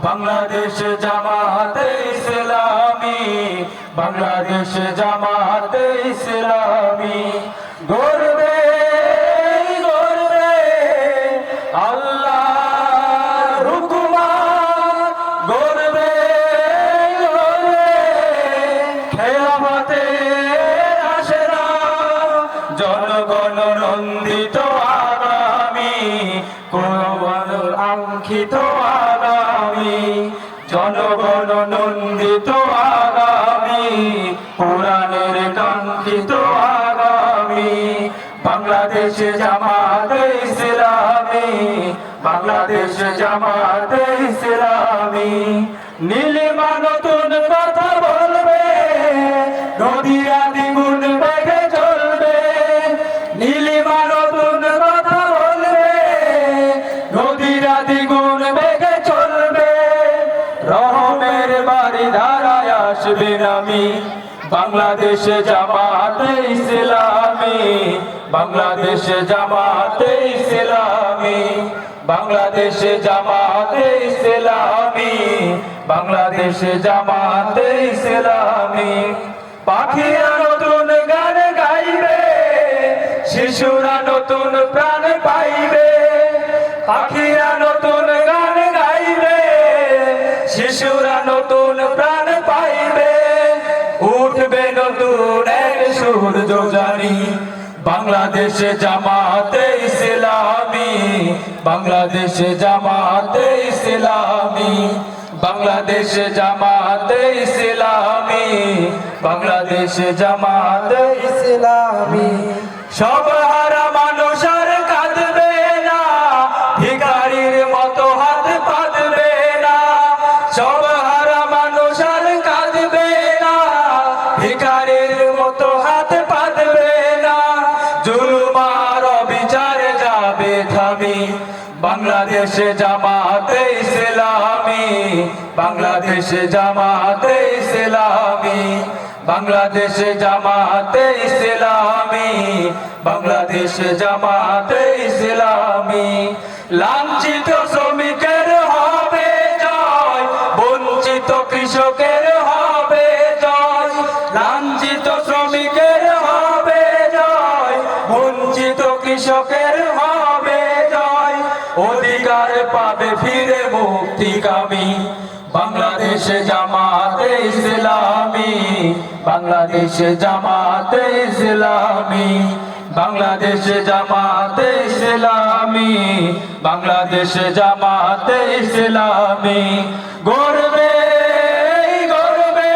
বাংলাদেশ জামাতে ইসলামী, বাংলাদেশ জামাতে ইসলামী গর্বে গর্বে আল্লাহর হুকুমত, গর্বে গর্বে খেলাফতের আশরা, জনগণ নন্দিত আগামী, কোরআন আঙ্কিত আগামী, জনগণ নন্দিত আগামী, কোরআনের কাঙ্ক্ষিত আগামী। বাংলাদেশ জামাতে ইসলামী, বাংলাদেশ জামাতে ইসলামী নীলিমা নতুন কথা বলবে, নদীরা দ্বিগুণ বেগে চলবে। নীলিমা নতুন কথা বলবে, নদীরা দ্বিগুণ বেগে চলবে। রহমের বাড়ি ধারায় আসবে নামি, বাংলাদেশ জামাতে ইসলামী, বাংলাদেশ জামাতে ইসলামী, বাংলাদেশ জামাতে ইসলামী, বাংলাদেশ জামাতে ইসলামী। পাখিরা নতুন গান গাইবে, শিশুরা নতুন প্রাণ পাইবে। পাখিরা নতুন গান গাইবে, শিশুরা নতুন প্রাণ পাইবে। উঠবে নতুন এক সূর্য জানি, বাংলাদেশ জামাতে ইসলামী, বাংলাদেশ জামাতে ইসলামী, বাংলাদেশ জামাতে ইসলামী, বাংলাদেশ জামাতে ইসলামী। সব হারা মানুষ আর কাঁদবে না, ভিখারির মতো হাত পাতবে না। সব হারা মানুষ আর কাঁদবে না, ভিখারির মতো হাত পাতবে না। জুলুম আর অবিচারে যাবে থামি, বাংলাদেশ জামাতে ইসলামী, বাংলাদেশ জামাতে ইসলামী, বাংলাদেশ জামাতে ইসলামী, বাংলাদেশ জামাতে ইসলামী। লাঞ্ছিত শ্রমিকের হবে জয়, বঞ্চিত কৃষকের হবে জয়। লাঞ্ছিত শ্রমিকের হবে জয়, বঞ্চিত কৃষকের হবে জয়। অধিকার পাবে ফিরে মুক্তিকামী, বাংলাদেশ জামাতে ইসলামী, বাংলাদেশ জামাতে ইসলামী, বাংলাদেশ জামাতে ইসলামী, বাংলাদেশ জামাতে ইসলামী গর্বে গর্বে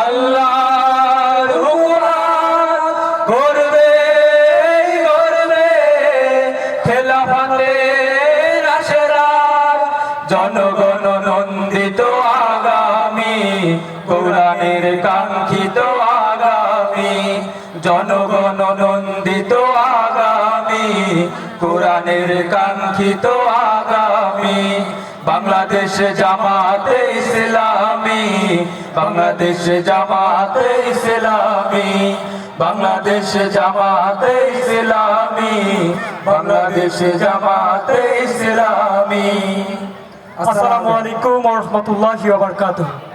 আল্লাহর হুকুমত, গর্বে গর্বে খেলাফতের আশরা, জনগণ নন্দিত আগামী, কোরআনের কাঙ্ক্ষিত আগামী। জনগণ নন্দিত আগামী, কোরআনের কাঙ্ক্ষিত আগামী। বাংলাদেশ জামাতে ইসলামী, বাংলাদেশ জামাতে ইসলামী, বাংলাদেশ জামাতে ইসলামী, বাংলাদেশ জামাতে ইসলামী। আসসালামু আলাইকুম ওয়া রাহমাতুল্লাহি ওয়া বারাকাতুহু।